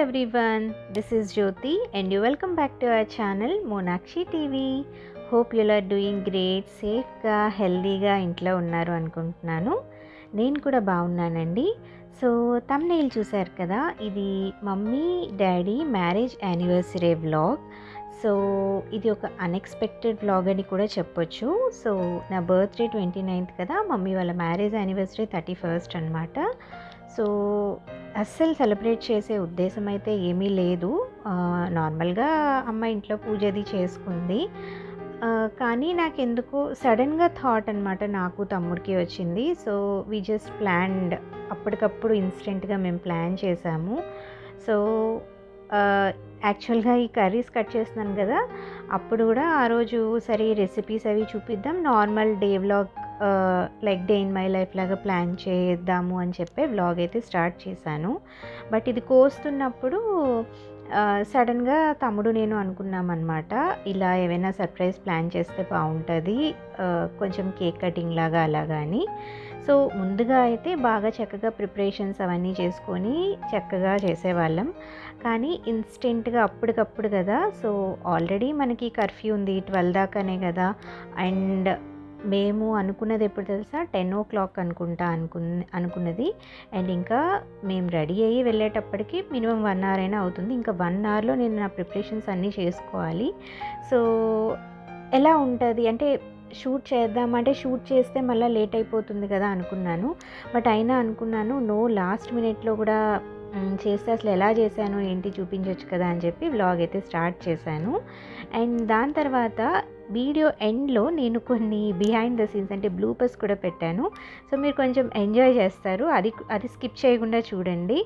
everyone, this is Jyoti and you welcome back to our channel Monakshi TV. Hope you are doing great, సేఫ్గా హెల్దీగా ఇంట్లో ఉన్నారు అనుకుంటున్నాను. నేను కూడా బాగున్నానండి. సో థంబ్నెయిల్ చూశారు కదా, ఇది mummy daddy marriage anniversary vlog. So ఇది ఒక అన్ఎక్స్పెక్టెడ్ వ్లాగ్ అని కూడా చెప్పొచ్చు. సో నా బర్త్డే 29th కదా, మమ్మీ వాళ్ళ మ్యారేజ్ యానివర్సరీ 31st అనమాట. సో అస్సలు సెలబ్రేట్ చేసే ఉద్దేశం అయితే ఏమీ లేదు. నార్మల్గా అమ్మ ఇంట్లో పూజ అది చేసుకుంది. కానీ నాకెందుకో సడన్గా థాట్ అనమాట, నాకు తమ్ముడికి వచ్చింది. సో వీ జస్ట్ ప్లాన్డ్, అప్పటికప్పుడు ఇన్స్టెంట్గా మేము ప్లాన్ చేసాము. సో యాక్చువల్గా ఈ కర్రీస్ కట్ చేస్తున్నాను కదా, అప్పుడు కూడా ఆ రోజు సరే రెసిపీస్ అవి చూపిద్దాం, normal day vlog like day in my life లాగా ప్లాన్ చేద్దాము అని చెప్పి వ్లాగ్ అయితే స్టార్ట్ చేశాను. బట్ ఇది కోస్తున్నప్పుడు సడన్గా తమ్ముడు నేను అనుకున్నామన్నమాట, ఇలా ఏమైనా సర్ప్రైజ్ ప్లాన్ చేస్తే బాగుంటుంది, కొంచెం కేక్ కటింగ్ లాగా అలాగా అని. సో ముందుగా అయితే బాగా చక్కగా ప్రిపరేషన్స్ అవన్నీ చేసుకొని చక్కగా చేసేవాళ్ళం. కానీ ఇన్స్టెంట్గా అప్పటికప్పుడు కదా, సో ఆల్రెడీ మనకి కర్ఫ్యూ ఉంది 12 దాకానే కదా. అండ్ మేము అనుకున్నది ఎప్పుడు తెలుసా, 10 o'clock అనుకున్నది. అండ్ ఇంకా మేము రెడీ అయ్యి వెళ్ళేటప్పటికి మినిమం 1 hour అయినా అవుతుంది. ఇంకా 1 hourలో నేను నా ప్రిపరేషన్స్ అన్నీ చేసుకోవాలి. సో ఎలా ఉంటుంది అంటే, షూట్ చేద్దామంటే షూట్ చేస్తే మళ్ళీ లేట్ అయిపోతుంది కదా అనుకున్నాను. బట్ అయినా అనుకున్నాను, నో, లాస్ట్ మినిట్లో కూడా చేస్తే అసలు ఎలా చేశాను ఏంటి చూపించవచ్చు కదా అని చెప్పి వ్లాగ్ అయితే స్టార్ట్ చేశాను. అండ్ దాని తర్వాత వీడియో ఎండ్లో నేను కొన్ని బిహైండ్ ద సీన్స్ అంటే బ్లూపర్స్ కూడా పెట్టాను. సో మీరు కొంచెం ఎంజాయ్ చేస్తారు, అది స్కిప్ చేయకుండా చూడండి.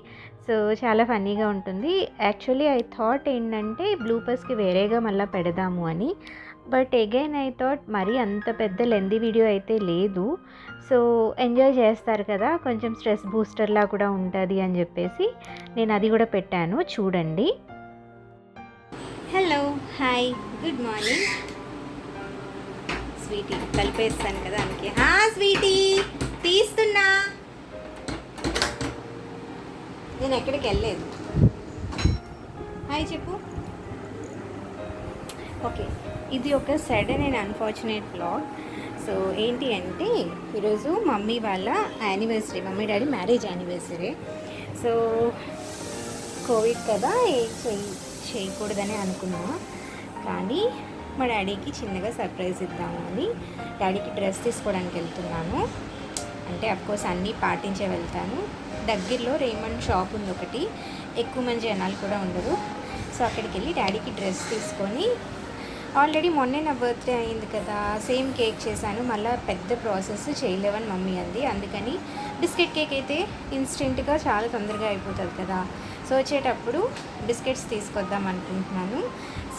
సో చాలా ఫన్నీగా ఉంటుంది. యాక్చువల్లీ ఐ థాట్ ఏంటంటే బ్లూపర్స్కి వేరేగా మళ్ళీ పెడదాము అని. బట్ అగైన్ ఐ థాట్ మరీ అంత పెద్ద లెందీ వీడియో అయితే లేదు, సో ఎంజాయ్ చేస్తారు కదా, కొంచెం స్ట్రెస్ బూస్టర్లా కూడా ఉంటుంది అని చెప్పేసి నేను అది కూడా పెట్టాను, చూడండి. Hello, hi, good morning. Sweety కలిపేస్తాను కదా అందుకే. స్వీటీ తీస్తున్నా, నేను ఎక్కడికి వెళ్ళలేదు. హాయ్ చెప్పు. ఓకే, ఇది ఒక sudden and unfortunate vlog. So ఏంటి అంటే, ఈరోజు మమ్మీ వాళ్ళ anniversary, mummy daddy marriage anniversary. So Covid కదా, చేయకూడదని అనుకున్నా. కానీ మా డాడీకి చిన్నగా సర్ప్రైజ్ ఇద్దాము అని డాడీకి డ్రెస్ తీసుకోవడానికి వెళ్తున్నాను. అంటే అఫ్కోర్స్ అన్నీ పాటించే వెళ్తాను. దగ్గరలో రేమండ్ షాప్ ఉంది ఒకటి, ఎక్కువ మంది జనాలు కూడా ఉండరు. సో అక్కడికి వెళ్ళి డాడీకి డ్రెస్ తీసుకొని, ఆల్రెడీ మొన్నే నా బర్త్డే అయింది కదా, సేమ్ కేక్ చేశాను, మళ్ళీ పెద్ద ప్రాసెస్ చేయలేవని మమ్మీ అంది. అందుకని బిస్కెట్ కేక్ అయితే ఇన్స్టెంట్గా చాలా తొందరగా అయిపోతుంది కదా, సో వచ్చేటప్పుడు బిస్కెట్స్ తీసుకొద్దాం అనుకుంటున్నాను.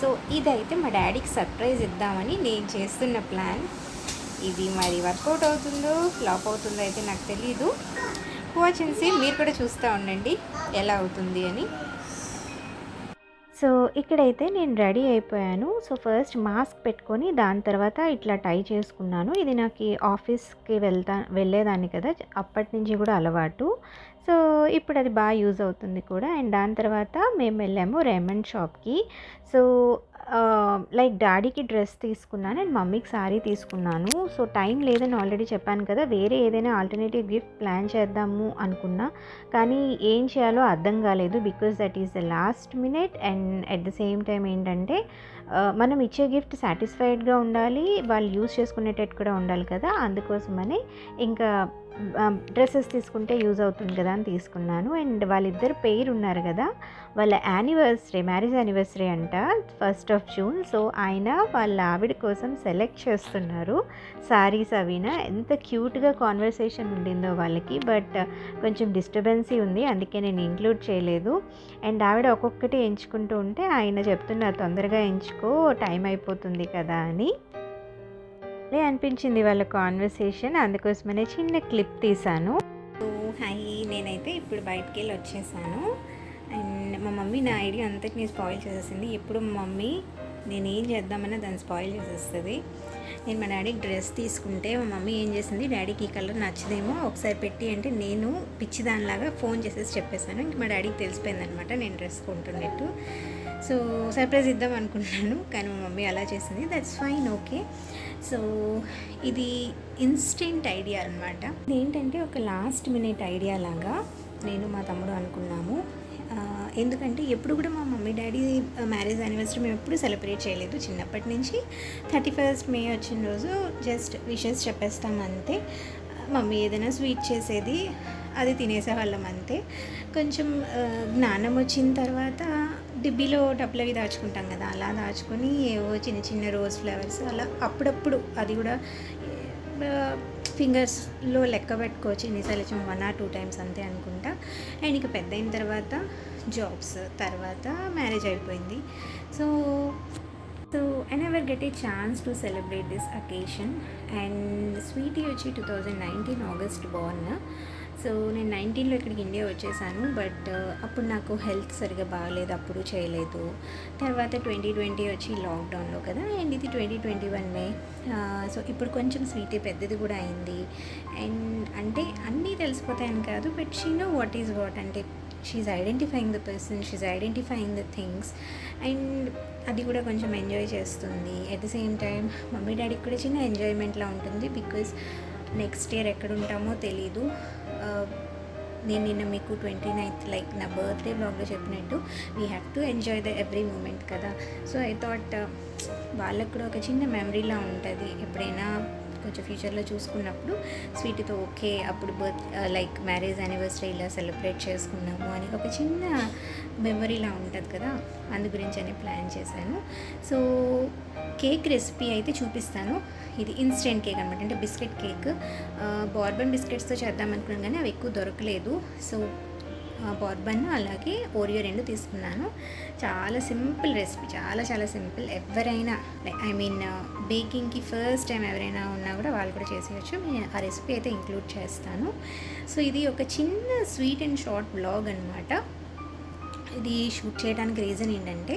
సో ఇదైతే మా డాడీకి సర్ప్రైజ్ ఇద్దామని నేను చేస్తున్న ప్లాన్. ఇది మరి వర్కౌట్ అవుతుందో ఫ్లాప్ అవుతుందో అయితే నాకు తెలీదు. వాచ్ అండ్ సీ, మీరు కూడా చూస్తూ ఉండండి ఎలా అవుతుంది అని. సో ఇక్కడైతే నేను రెడీ అయిపోయాను. సో ఫస్ట్ మాస్క్ పెట్టుకొని దాని తర్వాత ఇట్లా టై చేసుకున్నాను. ఇది నాకు ఆఫీస్కి వెళ్ళేదాన్ని కదా, అప్పటి నుంచి కూడా అలవాటు. సో ఇప్పుడు అది బాగా యూజ్ అవుతుంది కూడా. అండ్ దాని తర్వాత మేము వెళ్ళాము రేమండ్ షాప్కి. సో లైక్ డాడీకి డ్రెస్ తీసుకున్నాను అండ్ మమ్మీకి శారీ తీసుకున్నాను. సో టైం లేదని ఆల్రెడీ చెప్పాను కదా, వేరే ఏదైనా ఆల్టర్నేటివ్ గిఫ్ట్ ప్లాన్ చేద్దాము అనుకున్నా. కానీ ఏం చేయాలో అర్థం కాలేదు, because that is the last minute. And at the same time ఏంటంటే, మనం ఇచ్చే గిఫ్ట్ సాటిస్ఫైడ్గా ఉండాలి, వాళ్ళు యూజ్ చేసుకునేటట్టు కూడా ఉండాలి కదా. అందుకోసమని ఇంకా డ్రెస్సెస్ తీసుకుంటే యూజ్ అవుతుంది కదా అని తీసుకున్నాను. అండ్ వాళ్ళిద్దరు పెయిర్ ఉన్నారు కదా, వాళ్ళ యానివర్సరీ, మ్యారేజ్ యానివర్సరీ అంట 1st of June. సో ఆయన వాళ్ళ ఆవిడ కోసం సెలెక్ట్ చేస్తున్నారు శారీస్ అవినా. ఎంత క్యూట్గా కాన్వర్సేషన్ ఉండిందో వాళ్ళకి. బట్ కొంచెం డిస్టర్బెన్సీ ఉంది, అందుకే నేను ఇంక్లూడ్ చేయలేదు. అండ్ ఆవిడ ఒక్కొక్కటి ఎంచుకుంటూ ఉంటే ఆయన చెప్తున్నారు, తొందరగా ఎంచుకో, టైం అయిపోతుంది కదా అని. అనిపించింది వాళ్ళ కాన్వర్సేషన్, అందుకోసమనే చిన్న క్లిప్ తీశాను. హాయ్, నేనైతే ఇప్పుడు బయటికి వెళ్ళి వచ్చేసాను. అండ్ మా మమ్మీ నా ఐడియా అంతటినీ స్పాయిల్ చేసేసింది. ఎప్పుడు మా మమ్మీ నేను ఏం చేద్దామన్నా దాన్ని స్పాయిల్ చేసేస్తుంది. నేను మా డాడీకి డ్రెస్ తీసుకుంటే మా మమ్మీ ఏం చేసింది, డాడీకి ఈ కలర్ నచ్చదేమో ఒకసారి పెట్టి అంటే నేను పిచ్చిదానిలాగా ఫోన్ చేసేసి చెప్పేశాను. ఇంక మా డాడీకి తెలిసిపోయిందనమాట నేను డ్రెస్ కొంటున్నట్టు. సో సర్ప్రైజ్ ఇద్దాం అనుకుంటున్నాను, కానీ మా మమ్మీ అలా చేసింది. That's fine, okay. సో ఇది ఇన్స్టెంట్ ఐడియా అనమాట. ఇదేంటంటే ఒక లాస్ట్ మినిట్ ఐడియా లాగా నేను మా తమ్ముడు అనుకున్నాము. ఎందుకంటే ఎప్పుడు కూడా మా మమ్మీ డాడీ మ్యారేజ్ యానివర్సరీ మేము ఎప్పుడు సెలబ్రేట్ చేయలేదు చిన్నప్పటి నుంచి. 31st మే వచ్చిన రోజు జస్ట్ విషెస్ చెప్పేస్తాం అంతే. మమ్మీ ఏదైనా స్వీట్ చేసేది, అది తినేసేవాళ్ళం అంతే. కొంచెం జ్ఞానం వచ్చిన తర్వాత డిబ్బీలో డబ్బులు అవి దాచుకుంటాం కదా, అలా దాచుకొని ఏవో చిన్న చిన్న రోజ్ ఫ్లవర్స్ అలా అప్పుడప్పుడు, అది కూడా ఫింగర్స్లో లెక్క పెట్టుకోవచ్చు ఎన్నిసార్లు 1 or 2 times అంతే అనుకుంటా. అండ్ ఇక పెద్ద అయిన తర్వాత జాబ్స్, తర్వాత మ్యారేజ్ అయిపోయింది. So I never get a chance to celebrate this occasion. And sweetie వచ్చి 2019 ఆగస్ట్ born. సో నేను 19లో ఇక్కడికి ఇండియా వచ్చేసాను. బట్ అప్పుడు నాకు హెల్త్ సరిగా బాగలేదు, అప్పుడు చేయలేదు. తర్వాత 2020 వచ్చి లాక్డౌన్లో కదా, అండ్ ఇది 2021 మే. సో ఇప్పుడు కొంచెం స్వీటీ పెద్దది కూడా అయింది. అండ్ అంటే అన్నీ తెలిసిపోతాయని కాదు, but she know what is what. అంటే she is identifying the person, she is identifying the things. And అది కూడా కొంచెం ఎంజాయ్ చేస్తుంది. At the same time mummy డాడీకి కూడా చిన్న ఎంజాయ్మెంట్లా ఉంటుంది. బికాజ్ నెక్స్ట్ ఇయర్ ఎక్కడ ఉంటామో తెలీదు. నేను నిన్న మీకు 29th లైక్ నా బర్త్డే బ్లాగ్లో చెప్పినట్టు we have to enjoy the every moment కదా. సో ఐ థాట్ వాళ్ళకు కూడా ఒక చిన్న మెమరీలా ఉంటుంది. ఎప్పుడైనా కొంచెం ఫ్యూచర్లో చూసుకున్నప్పుడు స్వీట్తో ఓకే అప్పుడు లైక్ మ్యారేజ్ యానివర్సరీ ఇలా సెలబ్రేట్ చేసుకున్నాము అని ఒక చిన్న మెమరీలా ఉంటుంది కదా, అందు గురించి అని ప్లాన్ చేశాను. సో కేక్ రెసిపీ అయితే చూపిస్తాను. ఇది ఇన్స్టెంట్ కేక్ అనమాట, అంటే బిస్కెట్ కేక్. బార్బన్ బిస్కెట్స్తో చేద్దాం అనుకున్నాను కానీ అవి ఎక్కువ దొరకలేదు. సో బార్బన్ అలాగే ఓరియో 2 తీసుకున్నాను. చాలా సింపుల్ రెసిపీ, చాలా చాలా సింపుల్. ఎవరైనా ఐ మీన్ బేకింగ్కి ఫస్ట్ టైం ఎవరైనా ఉన్నా కూడా వాళ్ళు కూడా చేసేయచ్చు. నేను ఆ రెసిపీ అయితే ఇంక్లూడ్ చేస్తాను. సో ఇది ఒక చిన్న స్వీట్ అండ్ షార్ట్ బ్లాగ్ అనమాట. ఇది షూట్ చేయడానికి రీజన్ ఏంటంటే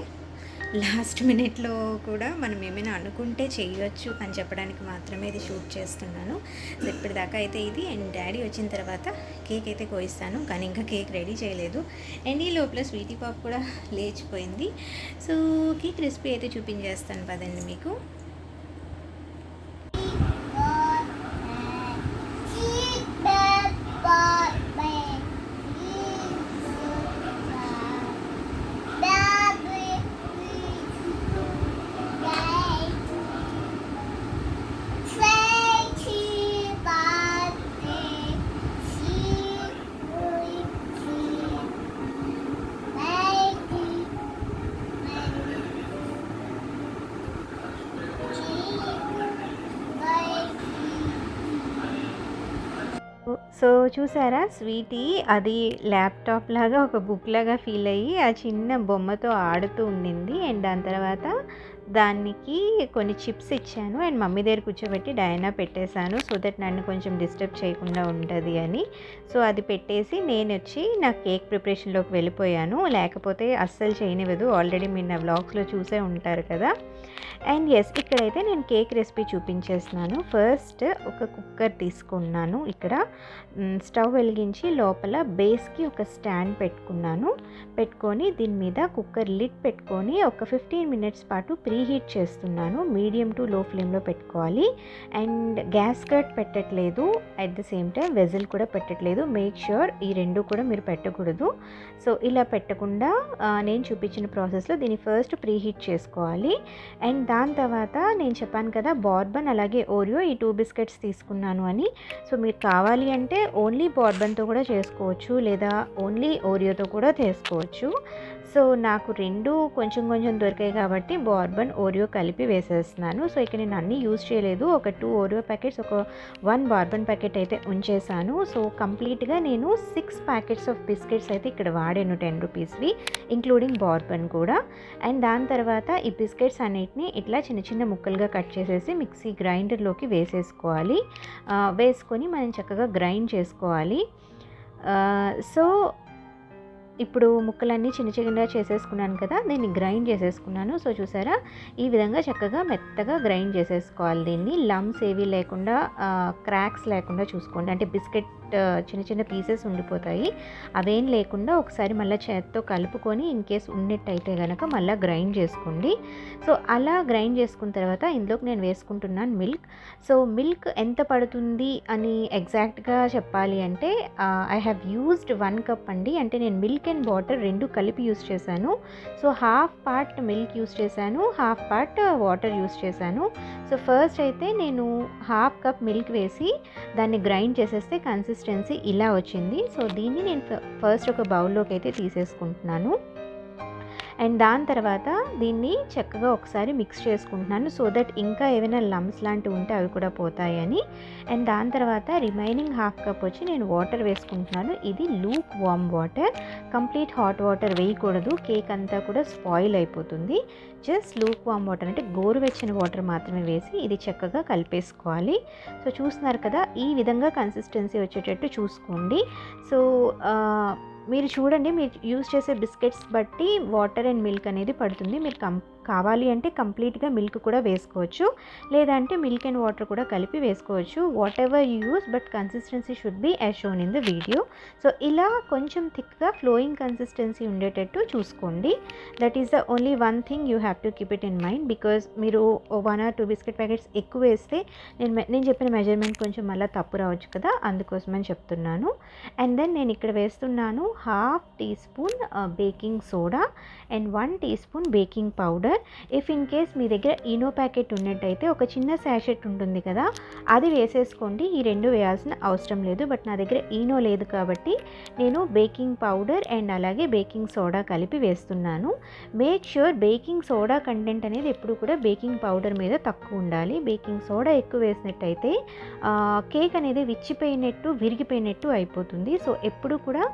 లాస్ట్ మినిట్లో కూడా మనం ఏమైనా అనుకుంటే చేయవచ్చు అని చెప్పడానికి మాత్రమే ఇది షూట్ చేస్తున్నాను. సో ఇప్పటిదాకా అయితే ఇది. అండ్ డాడీ వచ్చిన తర్వాత కేక్ అయితే కోయిస్తాను, కానీ ఇంకా కేక్ రెడీ చేయలేదు. అండ్ ఈ లోపల స్వీటీ పాప్ కూడా లేచిపోయింది. సో కేక్ రెసిపీ అయితే చూపించేస్తాను పదండి మీకు. సో చూసారా, స్వీటీ అది ల్యాప్టాప్ లాగా ఒక బుక్ లాగా ఫీల్ అయ్యి ఆ చిన్న బొమ్మతో ఆడుతూ ఉండింది. అండ్ దాని తర్వాత దానికి కొన్ని చిప్స్ ఇచ్చాను అండ్ మమ్మీ దగ్గర కూర్చోబెట్టి డయానా పెట్టేశాను, సో దట్ నన్ను కొంచెం డిస్టర్బ్ చేయకుండా ఉంటుంది అని. సో అది పెట్టేసి నేను వచ్చి నా కేక్ ప్రిపరేషన్లోకి వెళ్ళిపోయాను, లేకపోతే అస్సలు చేయనివ్వదు. ఆల్రెడీ మీరు నా వ్లాగ్స్లో చూసే ఉంటారు కదా. అండ్ ఎస్, ఇక్కడైతే నేను కేక్ రెసిపీ చూపించేస్తున్నాను. ఫస్ట్ ఒక కుక్కర్ తీసుకున్నాను. ఇక్కడ స్టవ్ వెలిగించి లోపల బేస్కి ఒక స్టాండ్ పెట్టుకొని దీని మీద కుక్కర్ లిడ్ పెట్టుకొని ఒక 15 minutes పాటు ప్రీహీట్ చేస్తున్నాను. మీడియం టు లో ఫ్లేమ్లో పెట్టుకోవాలి. అండ్ గ్యాస్ కట్ పెట్టట్లేదు, అట్ ద సేమ్ టైం వెజిల్ కూడా పెట్టట్లేదు. మేక్ ష్యూర్ ఈ రెండు కూడా మీరు పెట్టకూడదు. సో ఇలా పెట్టకుండా నేను చూపించిన ప్రాసెస్లో దీన్ని ఫస్ట్ ప్రీహీట్ చేసుకోవాలి. అండ్ దాని తర్వాత నేను చెప్పాను కదా బార్బన్ అలాగే ఓరియో ఈ 2 బిస్కెట్స్ తీసుకున్నాను అని. సో మీరు కావాలి అంటే ఓన్లీ బార్బన్తో కూడా చేసుకోవచ్చు, లేదా ఓన్లీ ఓరియోతో కూడా చేసుకోవచ్చు. సో నాకు రెండు కొంచెం దొరికాయి కాబట్టి బార్బన్ ఓరియో కలిపి వేసేస్తున్నాను. సో ఇక్కడ నేను అన్నీ యూజ్ చేయలేదు, ఒక 2 ఓరియో ప్యాకెట్స్, ఒక 1 బార్బన్ ప్యాకెట్ అయితే ఉంచేసాను. సో కంప్లీట్గా నేను 6 ప్యాకెట్స్ ఆఫ్ బిస్కెట్స్ అయితే ఇక్కడ వాడాను, 10 రూపీస్వి, ఇంక్లూడింగ్ బార్బన్ కూడా. అండ్ దాని తర్వాత ఈ బిస్కెట్స్ అన్నిటిని ఇట్లా చిన్న ముక్కలుగా కట్ చేసేసి మిక్సీ గ్రైండర్లోకి వేసేసుకోవాలి. వేసుకొని మనం చక్కగా గ్రైండ్ చేసుకోవాలి. సో ఇప్పుడు ముక్కలన్నీ చిన్న చిన్నగా చేసేసుకున్నాను కదా, దీన్ని గ్రైండ్ చేసేసుకున్నాను. సో చూసారా, ఈ విధంగా చక్కగా మెత్తగా గ్రైండ్ చేసేసుకోవాలి. దీన్ని లమ్స్ ఏవి లేకుండా, క్రాక్స్ లేకుండా చూసుకోండి. అంటే బిస్కెట్ చిన్న చిన్న పీసెస్ ఉండిపోతాయి, అవేం లేకుండా ఒకసారి మళ్ళీ చేత్తో కలుపుకొని ఇన్ కేస్ ఉన్నట్టయితే కనుక మళ్ళీ గ్రైండ్ చేసుకోండి. సో అలా గ్రైండ్ చేసుకున్న తర్వాత ఇందులోకి నేను వేసుకుంటున్నాను మిల్క్. సో మిల్క్ ఎంత పడుతుంది అని ఎగ్జాక్ట్గా చెప్పాలి అంటే ఐ హ్యావ్ యూజ్డ్ 1 కప్ అండి. అంటే నేను మిల్క్ అండ్ వాటర్ రెండు కలిపి యూస్ చేశాను. So half part milk use చేశాను, హాఫ్ పార్ట్ వాటర్ యూస్ చేశాను. సో ఫస్ట్ అయితే నేను హాఫ్ కప్ మిల్క్ వేసి దాన్ని గ్రైండ్ చేసేస్తే కన్సిస్టెన్సీ ఇలా వచ్చింది. సో దీన్ని నేను ఫస్ట్ ఒక బౌల్లోకి అయితే తీసేసుకుంటున్నాను. అండ్ దాని తర్వాత దీన్ని చక్కగా ఒకసారి మిక్స్ చేసుకుంటున్నాను, సో దట్ ఇంకా ఏమైనా లమ్స్ లాంటివి ఉంటే అవి కూడా పోతాయని. అండ్ దాని తర్వాత రిమైనింగ్ హాఫ్ కప్ వచ్చి నేను వాటర్ వేసుకుంటున్నాను. ఇది Luke warm water, complete hot water వేయకూడదు, కేక్ అంతా కూడా స్పాయిల్ అయిపోతుంది. జస్ట్ లూక్ వామ్ వాటర్ అంటే గోరువెచ్చని వాటర్ మాత్రమే వేసి ఇది చక్కగా కలిపేసుకోవాలి. సో చూస్తున్నారు కదా, ఈ విధంగా కన్సిస్టెన్సీ వచ్చేటట్టు చూసుకోండి. సో మీరు చూడండి, మీరు యూజ్ చేసే బిస్కెట్స్ బట్టి వాటర్ అండ్ మిల్క్ అనేది పడుతుంది. మీరు కావాలి అంటే కంప్లీట్గా మిల్క్ కూడా వేసుకోవచ్చు, లేదంటే మిల్క్ అండ్ వాటర్ కూడా కలిపి వేసుకోవచ్చు. What ever you use, but consistency should be as shown in the video. So ఇలా కొంచెం థిక్గా ఫ్లోయింగ్ కన్సిస్టెన్సీ ఉండేటట్టు చూసుకోండి. That is the only one thing you have to keep it in mind. Because మీరు 1 or 2 biscuit packets ఎక్కువ వేస్తే నేను చెప్పిన మెజర్మెంట్ కొంచెం మళ్ళీ తప్పు రావచ్చు కదా, అందుకోసమని చెప్తున్నాను. అండ్ దెన్ నేను ఇక్కడ వేస్తున్నాను half teaspoon baking soda and 1 teaspoon baking powder. If in case మీ దగ్గర ఈనో ప్యాకెట్ ఉన్నట్టయితే ఒక చిన్న శాషెట్ ఉంటుంది కదా, అది వేసేసుకోండి. ఈ రెండు వేయాల్సిన అవసరం లేదు. బట్ నా దగ్గర ఈనో లేదు కాబట్టి నేను బేకింగ్ పౌడర్ అండ్ అలాగే బేకింగ్ సోడా కలిపి వేస్తున్నాను. Make sure baking soda content అనేది ఎప్పుడు కూడా బేకింగ్ పౌడర్ మీద తక్కువ ఉండాలి. బేకింగ్ సోడా ఎక్కువ వేసినట్టయితే కేక్ అనేది విచ్చిపోయినట్టు విరిగిపోయినట్టు అయిపోతుంది. సో ఎప్పుడు కూడా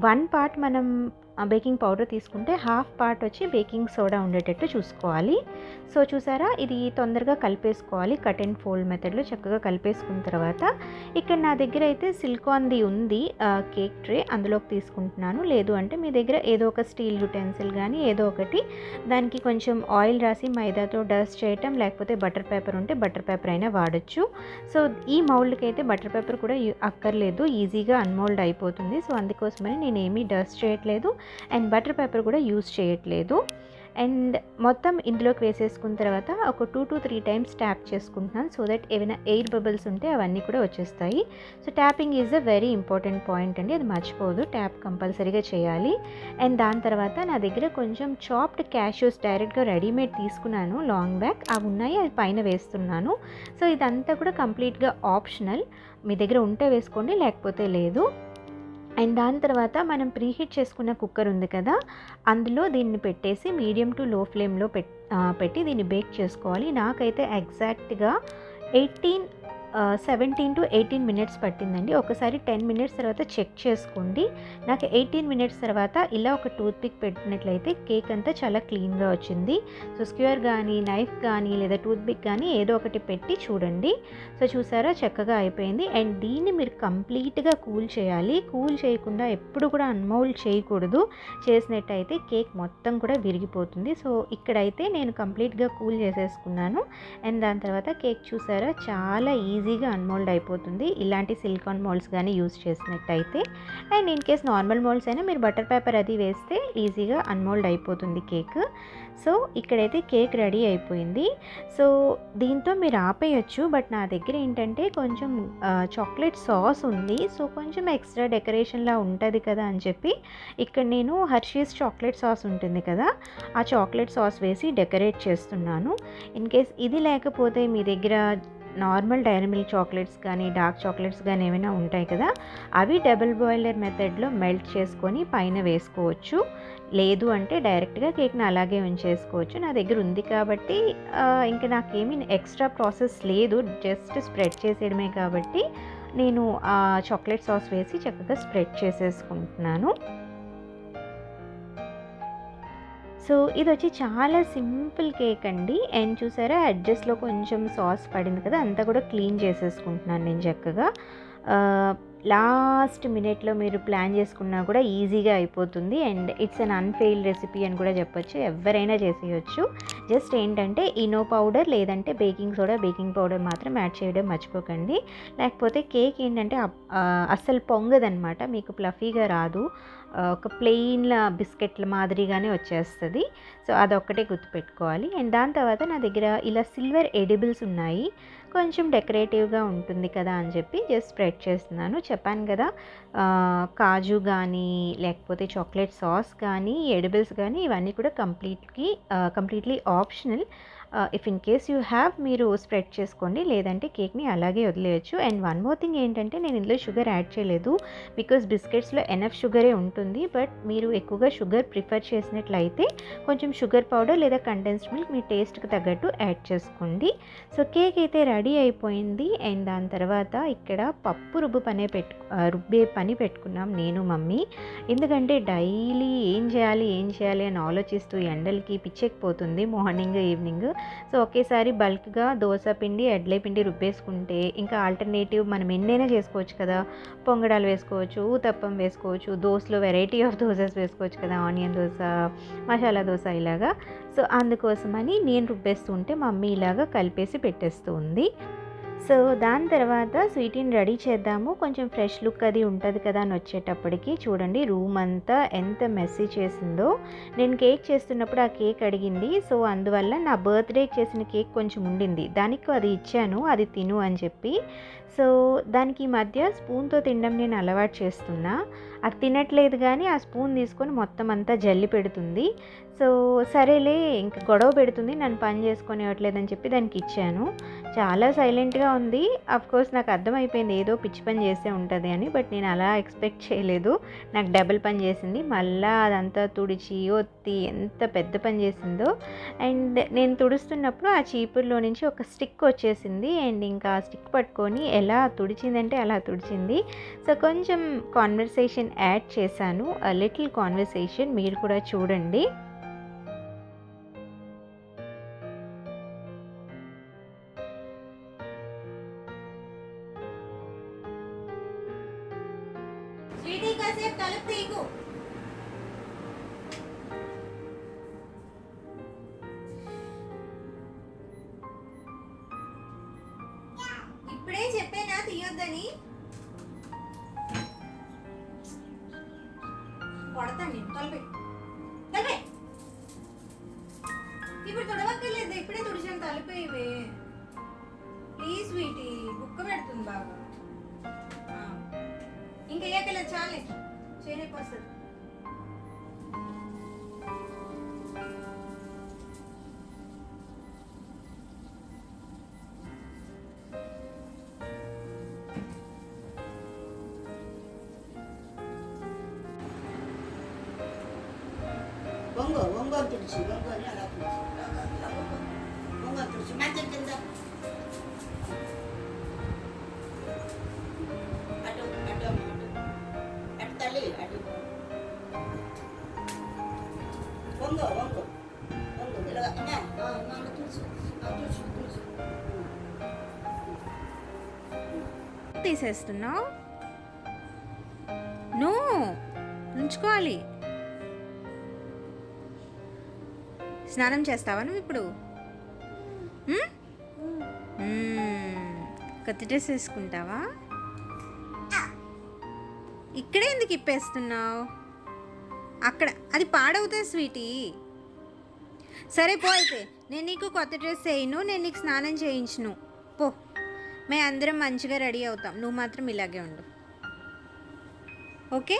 1 పార్ట్ మనం బేకింగ్ పౌడర్ తీసుకుంటే హాఫ్ పార్ట్ వచ్చి బేకింగ్ సోడా ఉండేటట్టు చూసుకోవాలి. సో చూసారా, ఇది తొందరగా కలిపేసుకోవాలి. కట్ అండ్ ఫోల్డ్ మెథడ్లో చక్కగా కలిపేసుకున్న తర్వాత ఇక్కడ నా దగ్గర అయితే సిలికాన్ది ఉంది కేక్ ట్రే, అందులోకి తీసుకుంటున్నాను. లేదు అంటే మీ దగ్గర ఏదో ఒక స్టీల్ యుటెన్సిల్ కానీ ఏదో ఒకటి, దానికి కొంచెం ఆయిల్ రాసి మైదాతో డస్ట్ చేయటం, లేకపోతే బటర్ పేపర్ ఉంటే బటర్ పేపర్ అయినా వాడచ్చు. సో ఈ మౌల్డ్కి అయితే బటర్ పేపర్ కూడా అక్కర్లేదు, ఈజీగా అన్మౌల్డ్ అయిపోతుంది. సో అందుకోసమని నేను ఏమీ డస్ట్ చేయట్లేదు అండ్ బటర్ పేపర్ కూడా యూజ్ చేయట్లేదు. అండ్ మొత్తం ఇందులోకి వేసేసుకున్న తర్వాత ఒక 2 to 3 టైమ్స్ ట్యాప్ చేసుకుంటున్నాను, సో దట్ ఏమైనా ఎయిర్ బబుల్స్ ఉంటే అవన్నీ కూడా వచ్చేస్తాయి. So tapping is a very important point అండి, అది మర్చిపోదు, ట్యాప్ కంపల్సరీగా చేయాలి. అండ్ దాని తర్వాత నా దగ్గర కొంచెం చాప్డ్ క్యాష్యూస్ డైరెక్ట్గా రెడీమేడ్ తీసుకున్నాను లాంగ్ బ్యాక్, అవి ఉన్నాయి, అది పైన వేస్తున్నాను. సో ఇదంతా కూడా కంప్లీట్గా ఆప్షనల్, మీ దగ్గర ఉంటే వేసుకోండి, లేకపోతే లేదు. అండ్ దాని తర్వాత మనం ప్రీహీట్ చేసుకున్న కుక్కర్ ఉంది కదా, అందులో దీన్ని పెట్టేసి మీడియం టు లో ఫ్లేమ్లో పెట్టి దీన్ని బేక్ చేసుకోవాలి. నాకైతే ఎగ్జాక్ట్గా 17 to 18 మినిట్స్ పట్టిందండి. ఒకసారి 10 మినిట్స్ తర్వాత చెక్ చేసుకోండి. నాకు 18 మినిట్స్ తర్వాత ఇలా ఒక టూత్ పిక్ పెట్టినట్లయితే కేక్ అంతా చాలా క్లీన్గా వచ్చింది. సో స్క్యూర్ కానీ నైఫ్ కానీ లేదా టూత్ పిక్ కానీ ఏదో ఒకటి పెట్టి చూడండి. సో చూసారా, చక్కగా అయిపోయింది. అండ్ దీన్ని మీరు కంప్లీట్గా కూల్ చేయాలి. కూల్ చేయకుండా ఎప్పుడు కూడా అన్మౌల్డ్ చేయకూడదు, చేసినట్టయితే కేక్ మొత్తం కూడా విరిగిపోతుంది. సో ఇక్కడైతే నేను కంప్లీట్గా కూల్ చేసేసుకున్నాను. అండ్ దాని తర్వాత కేక్ చూసారా, చాలా ఈజీగా అన్మోల్డ్ అయిపోతుంది ఇలాంటి సిలికాన్ మోల్డ్స్ కానీ యూజ్ చేసినట్టయితే. And in case normal moulds అయినా మీరు బటర్ పేపర్ అది వేస్తే ఈజీగా అన్మోల్డ్ అయిపోతుంది కేక్. సో ఇక్కడైతే కేక్ రెడీ అయిపోయింది. సో దీంతో మీరు ఆపేయచ్చు, బట్ నా దగ్గర ఏంటంటే కొంచెం చాక్లెట్ సాస్ ఉంది. సో కొంచెం ఎక్స్ట్రా డెకరేషన్లా ఉంటుంది కదా అని చెప్పి ఇక్కడ నేను హర్షీస్ చాక్లెట్ సాస్ ఉంటుంది కదా, ఆ చాక్లెట్ సాస్ వేసి డెకరేట్ చేస్తున్నాను. ఇన్ కేస్ ఇది లేకపోతే మీ దగ్గర నార్మల్ డైరీ మిల్క్ చాక్లెట్స్ కానీ డార్క్ చాక్లెట్స్ కానీ ఏమైనా ఉంటాయి కదా, అవి డబుల్ బాయిలర్ మెథడ్లో మెల్ట్ చేసుకొని పైన వేసుకోవచ్చు. లేదు అంటే డైరెక్ట్గా కేక్ని అలాగే ఉంచేసుకోవచ్చు. నా దగ్గర ఉంది కాబట్టి ఇంకా నాకేమీ ఎక్స్ట్రా ప్రాసెస్ లేదు, జస్ట్ స్ప్రెడ్ చేసేయడమే కాబట్టి నేను ఆ చాక్లెట్ సాస్ వేసి చక్కగా స్ప్రెడ్ చేసేసుకుంటున్నాను. సో ఇది వచ్చి చాలా సింపుల్ కేక్ అండి. అండ్ చూసారా, ఎడ్జెస్లో కొంచెం సాస్ పడింది కదా, అంతా కూడా క్లీన్ చేసేసుకుంటున్నాను నేను చక్కగా. లాస్ట్ మినిట్లో మీరు ప్లాన్ చేసుకున్నా కూడా ఈజీగా అయిపోతుంది. అండ్ ఇట్స్ అన్ అన్ఫెయిల్డ్ రెసిపీ అని కూడా చెప్పొచ్చు, ఎవరైనా చేసేయచ్చు. జస్ట్ ఏంటంటే ఇనో పౌడర్ లేదంటే బేకింగ్ సోడా, బేకింగ్ పౌడర్ మాత్రం యాడ్ చేయడం మర్చిపోకండి. లేకపోతే కేక్ ఏంటంటే అస్సలు పొంగదనమాట, మీకు ఫ్లఫీగా రాదు, ఒక ప్లెయిన్ బిస్కెట్ల మాదిరిగానే వచ్చేస్తుంది. సో అదొక్కటే గుర్తుపెట్టుకోవాలి. అండ్ దాని తర్వాత నా దగ్గర ఇలా సిల్వర్ ఎడిబుల్స్ ఉన్నాయి, కొంచెం డెకరేటివ్గా ఉంటుంది కదా అని చెప్పి జస్ట్ స్ప్రెడ్ చేస్తున్నాను. చెప్పాను కదా, కాజు కానీ లేకపోతే చాక్లెట్ సాస్ కానీ ఎడిబుల్స్ కానీ ఇవన్నీ కూడా completely optional. If in case you have మీరు స్ప్రెడ్ చేసుకోండి, లేదంటే కేక్ని అలాగే వదిలేయచ్చు. అండ్ వన్ మోర్ థింగ్ ఏంటంటే నేను ఇందులో షుగర్ యాడ్ చేయలేదు, బికాస్ బిస్కెట్స్లో ఎనఫ్ షుగరే ఉంటుంది. బట్ మీరు ఎక్కువగా షుగర్ ప్రిఫర్ చేసినట్లయితే కొంచెం షుగర్ పౌడర్ లేదా కండెన్స్డ్ మిల్క్ మీ టేస్ట్కి తగ్గట్టు యాడ్ చేసుకోండి. సో కేక్ అయితే రెడీ అయిపోయింది. అండ్ దాని తర్వాత ఇక్కడ పప్పు రుబ్బే పని పెట్టుకున్నాం నేను మమ్మీ. ఎందుకంటే డైలీ ఏం చేయాలి అని ఆలోచిస్తూ ఎండలకి పిచ్చెక్కిపోతుంది మార్నింగ్ ఈవినింగ్. సో ఒకేసారి బల్క్గా దోశ పిండి ఎడ్లై పిండి రుబ్బేసుకుంటే ఇంకా ఆల్టర్నేటివ్ మనం ఎన్నైనా చేసుకోవచ్చు కదా. పొంగడాలు వేసుకోవచ్చు, ఊతప్పం వేసుకోవచ్చు, దోశలో వెరైటీ ఆఫ్ దోసెస్ వేసుకోవచ్చు కదా, ఆనియన్ దోశ, మసాలా దోశ ఇలాగా. సో అందుకోసమని నేను రుబ్బేస్తూ ఉంటే మమ్మీ ఇలాగా కలిపేసి పెట్టేస్తూ ఉంది. సో దాని తర్వాత స్వీటీని రెడీ చేద్దాము, కొంచెం ఫ్రెష్ లుక్ అది ఉంటుంది కదా అని వచ్చేటప్పటికి చూడండి రూమ్ అంతా ఎంత మెస్సీ చేసిందో. నేను కేక్ చేస్తున్నప్పుడు ఆ కేక్ అడిగింది, సో అందువల్ల నా బర్త్డేకి చేసిన కేక్ కొంచెం ఉండింది, దానికి అది ఇచ్చాను, అది తిను అని చెప్పి. సో దానికి ఈ మధ్య స్పూన్తో తినడం నేను అలవాటు చేస్తున్నా. అది తినట్లేదు కానీ ఆ స్పూన్ తీసుకొని మొత్తం అంతా జల్లి పెడుతుంది. సో సరేలే ఇంకా గొడవ పెడుతుంది, నన్ను పని చేసుకొని ఇవ్వట్లేదని చెప్పి దానికి ఇచ్చాను. చాలా సైలెంట్గా ఉంది. కోర్స్ నాకు అర్థమైపోయింది ఏదో పిచ్చి పని చేసే ఉంటుంది అని, బట్ నేను అలా ఎక్స్పెక్ట్ చేయలేదు. నాకు డబుల్ పని చేసింది, మళ్ళీ అదంతా తుడిచి ఒత్తి ఎంత పెద్ద పని చేసిందో. అండ్ నేను తుడుస్తున్నప్పుడు ఆ చీపుర్లో నుంచి ఒక స్టిక్ వచ్చేసింది. అండ్ ఇంకా ఆ స్టిక్ పట్టుకొని ఎలా తుడిచిందంటే అలా తుడిచింది. సో కొంచెం కాన్వర్సేషన్ యాడ్ చేశాను, లిటిల్ కాన్వర్సేషన్, మీరు కూడా చూడండి. ఇప్పుడే చెప్పేనా తీయొద్దని, కొడతాను నేను. తలపే ఇప్పుడు తుడవక్కర్లేదు, ఇప్పుడే తుడిచాను, తలిపోయివే ప్లీజ్. వీటి బుక్క పెడుతుంది బాగా, ఇంకా వేయక్కర్లేదు, చాలే చేయనొప్పి వస్తుంది. వంగ తుడిచి వంగని అలా తుడిచి వంగ తుడిచి మంచం కింద అటు అటు అటు తల్లి అటు వంగ వంగ వంగ ఇలా నాన్న తుడిచి తుడిచి తుడిచి తీసేస్తున్నావు, నువ్వు ఉంచుకోవాలి. స్నానం చేస్తావా నువ్వు ఇప్పుడు? కొత్త డ్రెస్ వేసుకుంటావా? ఇక్కడే ఎందుకు ఇప్పేస్తున్నావు? అక్కడ అది పాడవుతుంది స్వీటీ. సరే పో, అయితే నేను నీకు కొత్త డ్రెస్ వేయను, నేను నీకు స్నానం చేయించును పో. మేము అందరం మంచిగా రెడీ అవుతాం, నువ్వు మాత్రం ఇలాగే ఉండు, ఓకే?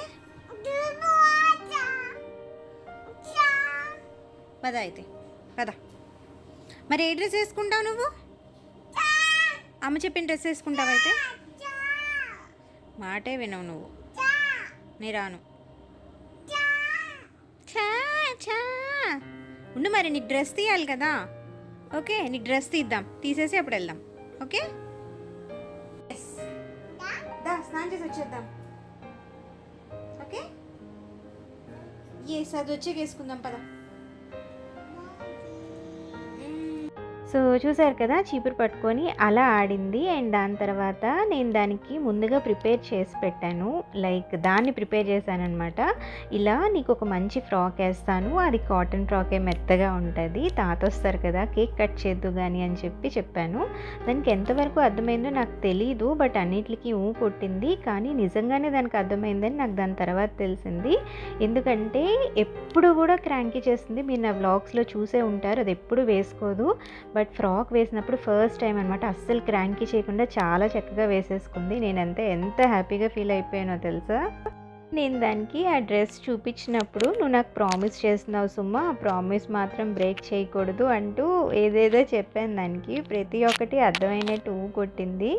పద అయితే పద. మరి ఏ డ్రెస్ వేసుకుంటావు నువ్వు? అమ్మ చెప్పిన డ్రెస్ వేసుకుంటావు అయితే? మాటే వినవు నువ్వు. నీ రాను. ఉండు, మరి నీకు డ్రెస్ తీయాలి కదా. ఓకే, నీకు డ్రెస్ తీద్దాం, తీసేసి అప్పుడు వెళ్దాం. ఓకే, స్నానం చేసి వచ్చేద్దాం. ఓకే, అది వచ్చాక వేసుకుందాం పద. సో చూసారు కదా, చీపురు పట్టుకొని అలా ఆడింది. అండ్ దాని తర్వాత నేను దానికి ముందుగా ప్రిపేర్ చేసి పెట్టాను, లైక్ దాన్ని ప్రిపేర్ చేశానమాట. ఇలా నీకు ఒక మంచి ఫ్రాక్ వేస్తాను, అది కాటన్ ఫ్రాకే, మెత్తగా ఉంటుంది, తాత వస్తారు కదా కేక్ కట్ చేద్దు కానీ అని చెప్పాను. దానికి ఎంతవరకు అర్థమైందో నాకు తెలీదు, బట్ అన్నిటికీ కొట్టింది. కానీ నిజంగానే దానికి అర్థమైందని నాకు దాని తర్వాత తెలిసింది. ఎందుకంటే ఎప్పుడు కూడా క్రాంకీ చేస్తుంది, మీరు నా వ్లాగ్స్లో చూసే ఉంటారు, అది ఎప్పుడు వేసుకోదు. బట్ ఫ్రాక్ వేసినప్పుడు ఫస్ట్ టైం అనమాట, అస్సలు క్రాంకీ చేయకుండా చాలా చక్కగా వేసేసుకుంది. నేనంతే ఎంత హ్యాపీగా ఫీల్ అయిపోయానో తెలుసా. నేను దానికి ఆ డ్రెస్ చూపించినప్పుడు, నువ్వు నాకు ప్రామిస్ చేస్తున్నావు సుమా, ఆ ప్రామిస్ మాత్రం బ్రేక్ చేయకూడదు అంటూ ఏదేదో చెప్పాను. దానికి ప్రతి ఒక్కటి అర్థమైనట్టు కొట్టింది.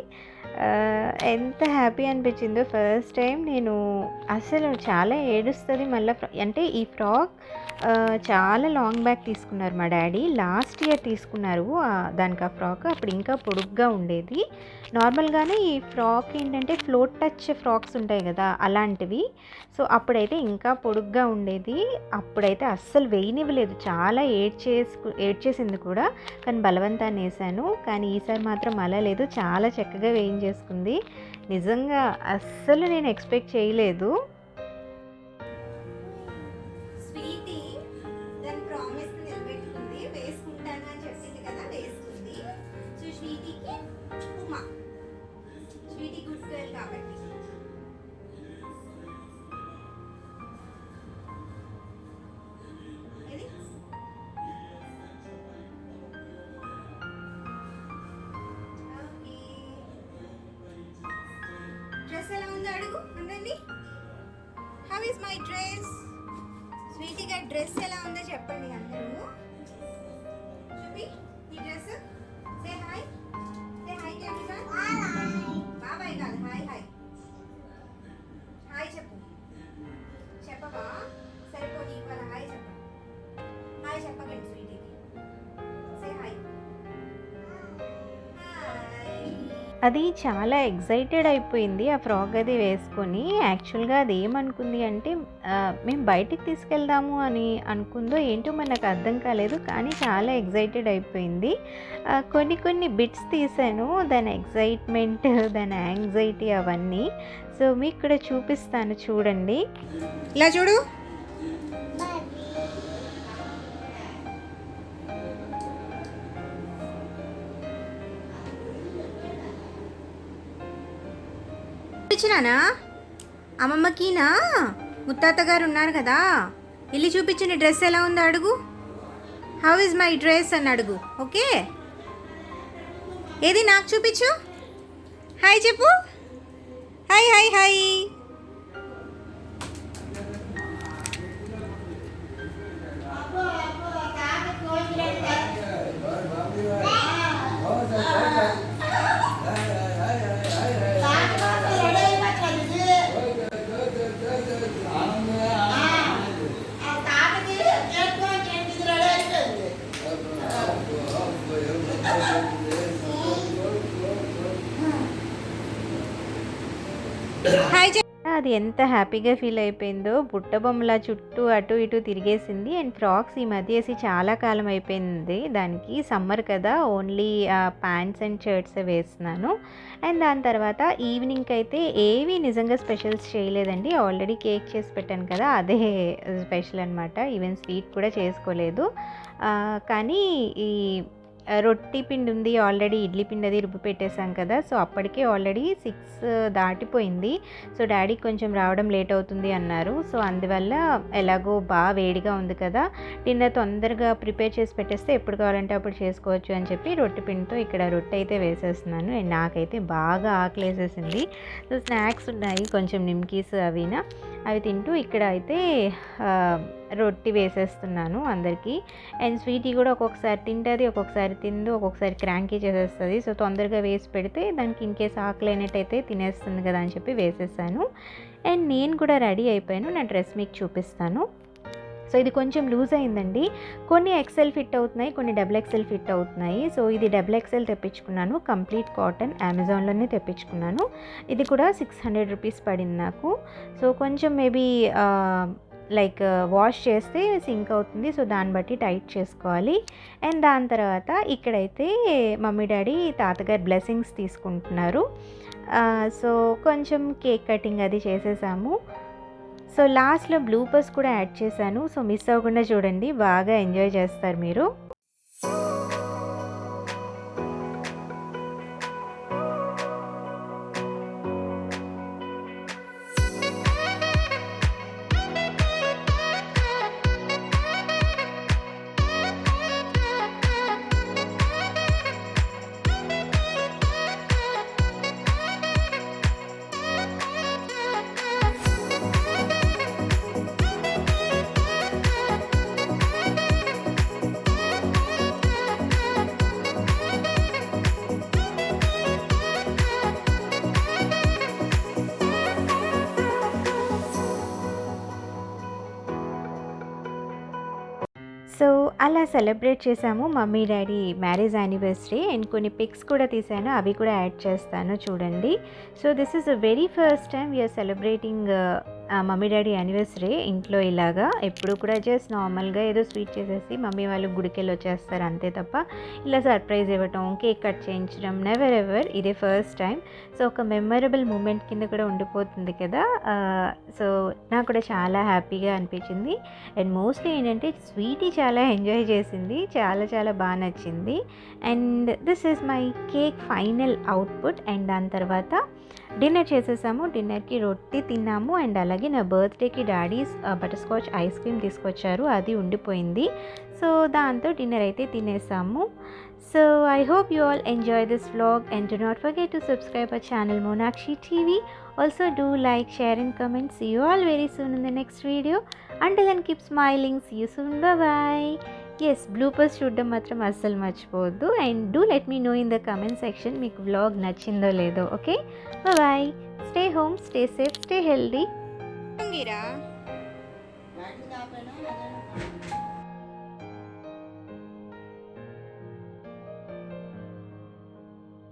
ఎంత హ్యాపీ అనిపించిందో ఫస్ట్ టైం. నేను అసలు చాలా ఏడుస్తుంది మళ్ళీ. అంటే ఈ ఫ్రాక్ చాలా లాంగ్ బ్యాక్ తీసుకున్నారు మా డాడీ, లాస్ట్ ఇయర్ తీసుకున్నారు దానికి. ఆ ఫ్రాక్ అప్పుడు ఇంకా పొడుగ్గా ఉండేది. నార్మల్గానే ఈ ఫ్రాక్ ఏంటంటే ఫ్లోట్ టచ్ ఫ్రాక్స్ ఉంటాయి కదా అలాంటివి. సో అప్పుడైతే ఇంకా పొడుగ్గా ఉండేది. అప్పుడైతే అస్సలు వేయనివ్వలేదు, చాలా ఏడ్చేసింది కూడా. కానీ బలవంతాన్ని వేసాను. కానీ ఈసారి మాత్రం అలా లేదు, చాలా చక్కగా వేయించేసుకుంది. నిజంగా అస్సలు నేను ఎక్స్పెక్ట్ చేయలేదు. స్వీటీ దాని ప్రామిస్ నిలబెట్టుకుంది, వేసుకుంటాను అని చెప్పింది కదా, వేసుకుంది. సో స్వీటీకి ఉమా, స్వీటీ గుడ్ గర్ల్ కాబట్టి. డ్రెస్ ఎలా ఉందో అడుగు అందరినీ. How is my dress? Sweety గారి డ్రెస్ ఎలా ఉందో చెప్పండి అందరూ. చూపి ఈ dress. Say hi, say hi to everyone. బాబాయ్ కాదు, హాయ్ హాయ్ హాయ్ చెప్పు. చెప్పవా? సరిపోదు, ఇవాళ హాయ్ చెప్ప. హాయ్ చెప్పగండి స్వీటీకి. Say hi. అది చాలా ఎక్సైటెడ్ అయిపోయింది ఆ ఫ్రాక్ అది వేసుకొని. యాక్చువల్గా అది ఏమనుకుంది అంటే మేము బయటికి తీసుకెళ్దాము అని అనుకుందో ఏంటో మరి నాకు అర్థం కాలేదు. కానీ చాలా ఎక్సైటెడ్ అయిపోయింది. కొన్ని బిట్స్ తీసాను, దాని ఎక్సైట్మెంట్, దాని యాంగ్జైటీ అవన్నీ. సో మీకు ఇక్కడ చూపిస్తాను చూడండి. ఇలా చూడు. చూపించినానా అమ్మమ్మకినా? ముత్తాత గారు ఉన్నారు కదా, వెళ్ళి చూపించిన డ్రెస్ ఎలా ఉందో అడుగు. హౌ ఇస్ మై డ్రెస్ అని అడుగు. ఓకే, ఏది నాకు చూపించు. హాయ్ చెప్పు. Hi hi hi. అది ఎంత హ్యాపీగా ఫీల్ అయిపోయిందో. బుట్ట బొమ్మల చుట్టూ అటు ఇటు తిరిగేసింది. అండ్ ఫ్రాక్స్ ఈ మధ్య వేసి చాలా కాలం అయిపోయింది దానికి. సమ్మర్ కదా, ఓన్లీ ప్యాంట్స్ అండ్ షర్ట్స్ వేస్తున్నాను. అండ్ దాని తర్వాత ఈవినింగ్కి అయితే ఏవి నిజంగా స్పెషల్స్ చేయలేదండి. ఆల్రెడీ కేక్ చేసి పెట్టాను కదా, అదే స్పెషల్ అనమాట. ఈవెన్ స్వీట్ కూడా చేసుకోలేదు. కానీ ఈ రొట్టి పిండి ఉంది ఆల్రెడీ, ఇడ్లీ పిండి అది రుబ్బి పెట్టేశాం కదా. సో అప్పటికే ఆల్రెడీ 6 దాటిపోయింది. సో డాడీకి కొంచెం రావడం లేట్ అవుతుంది అన్నారు. సో అందువల్ల ఎలాగో బాగా వేడిగా ఉంది కదా, డిన్నర్ తొందరగా ప్రిపేర్ చేసి పెట్టేస్తే ఎప్పుడు కావాలంటే అప్పుడు చేసుకోవచ్చు అని చెప్పి రొట్టి పిండితో ఇక్కడ రొట్టె అయితే వేసేస్తున్నాను. అండ్ నాకైతే బాగా ఆకలి వేసేసింది. సో స్నాక్స్ ఉన్నాయి కొంచెం, నిమ్కీస్ అవినా, అవి తింటూ ఇక్కడ అయితే రొట్టి వేసేస్తున్నాను అందరికీ. అండ్ స్వీటీ కూడా ఒక్కొక్కసారి తింటుంది, ఒక్కొక్కసారి తిందు, ఒక్కొక్కసారి క్రాంకీ చేసేస్తుంది. సో తొందరగా వేసి పెడితే దానికి ఇన్కేస్ ఆకలి అయినట్టయితే తినేస్తుంది కదా అని చెప్పి వేసేసాను. అండ్ నేను కూడా రెడీ అయిపోయాను. నా డ్రెస్ మీకు చూపిస్తాను. సో ఇది కొంచెం లూజ్ అయిందండి. కొన్ని ఎక్సెల్ ఫిట్ అవుతున్నాయి, కొన్ని డబుల్ ఎక్సెల్ ఫిట్ అవుతున్నాయి. సో ఇది డబుల్ ఎక్సెల్ తెప్పించుకున్నాను, కంప్లీట్ కాటన్, అమెజాన్లోనే తెప్పించుకున్నాను. ఇది కూడా 600 రూపీస్ పడింది నాకు. సో కొంచెం మేబీ లైక్ వాష్ చేస్తే సింక్ అవుతుంది. సో దాన్ని బట్టి టైట్ చేసుకోవాలి. అండ్ దాని తర్వాత ఇక్కడైతే మమ్మీ డాడీ తాతగారు బ్లెస్సింగ్స్ తీసుకుంటున్నారు. సో కొంచెం కేక్ కటింగ్ అది చేసేసాము. సో లాస్ట్లో బ్లూపర్స్ కూడా యాడ్ చేశాను. సో మిస్ అవ్వకుండా చూడండి, బాగా ఎంజాయ్ చేస్తారు మీరు. సో అలా సెలబ్రేట్ చేసాము mummy daddy marriage anniversary. And కొన్ని పిక్స్ కూడా తీసాను, అవి కూడా యాడ్ చేస్తాను చూడండి. So this is the very first time we're celebrating mummy daddy anniversary ఇంట్లో. ఇలాగా ఎప్పుడు కూడా జస్ట్ నార్మల్గా ఏదో స్వీట్ చేసేసి మమ్మీ వాళ్ళు గుడికి వెళ్ళి వచ్చేస్తారు అంతే తప్ప ఇలా సర్ప్రైజ్ ఇవ్వటం, కేక్ కట్ చేయించడం నెవర్ ఎవర్, ఇదే ఫస్ట్ టైం. సో ఒక మెమరబుల్ మూమెంట్ కింద కూడా ఉండిపోతుంది కదా. సో నాకు కూడా చాలా హ్యాపీగా అనిపించింది. అండ్ మోస్ట్లీ ఏంటంటే స్వీటీ చాలా ఎంజాయ్ చేసింది, చాలా చాలా బాగా నచ్చింది. And this is my cake final output. And దాని తర్వాత డిన్నర్ చేసేసాము. డిన్నర్కి రొట్టి తిన్నాము. అండ్ అలాగే నా బర్త్డేకి daddy's butterscotch ice cream తీసుకొచ్చారు, అది ఉండిపోయింది. సో దాంతో డిన్నర్ అయితే తినేసాము. So I hope you all enjoy this vlog and do not forget to subscribe our channel Monakshi TV. Also do like, share and comment. See you all very soon in the next video. Until then keep smiling. See you soon. Bye bye. Yes, bloopers చూడడం మాత్రం అస్సలు మర్చిపోవద్దు. And do let me know in the comment section మీకు vlog నచ్చిందో లేదో. Okay? Bye bye. Stay home, stay safe, stay healthy.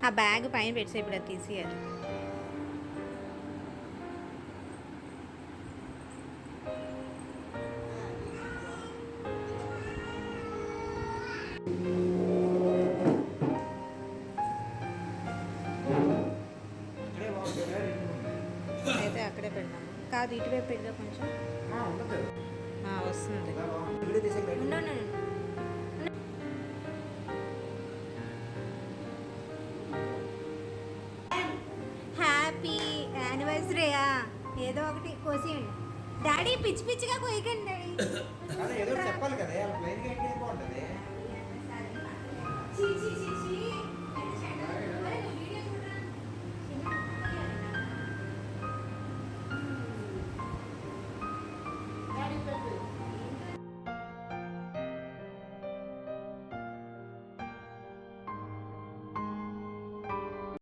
ఆ bag పైన పెట్టే ఇప్పుడు అది తీసేయాలి. అయితే అక్కడే పెడదాం. కాదు ఇటువైపు పెడదా కొంచెం వస్తుంది. హ్యాపీ యానివర్సరీయా ఏదో ఒకటి కోసేయండి డాడీ. పిచ్చి పిచ్చిగా కోయకండి డాడీ. ఏదో చెప్పాలి కదా, ప్లెయిన్ గా బాగుంటుంది.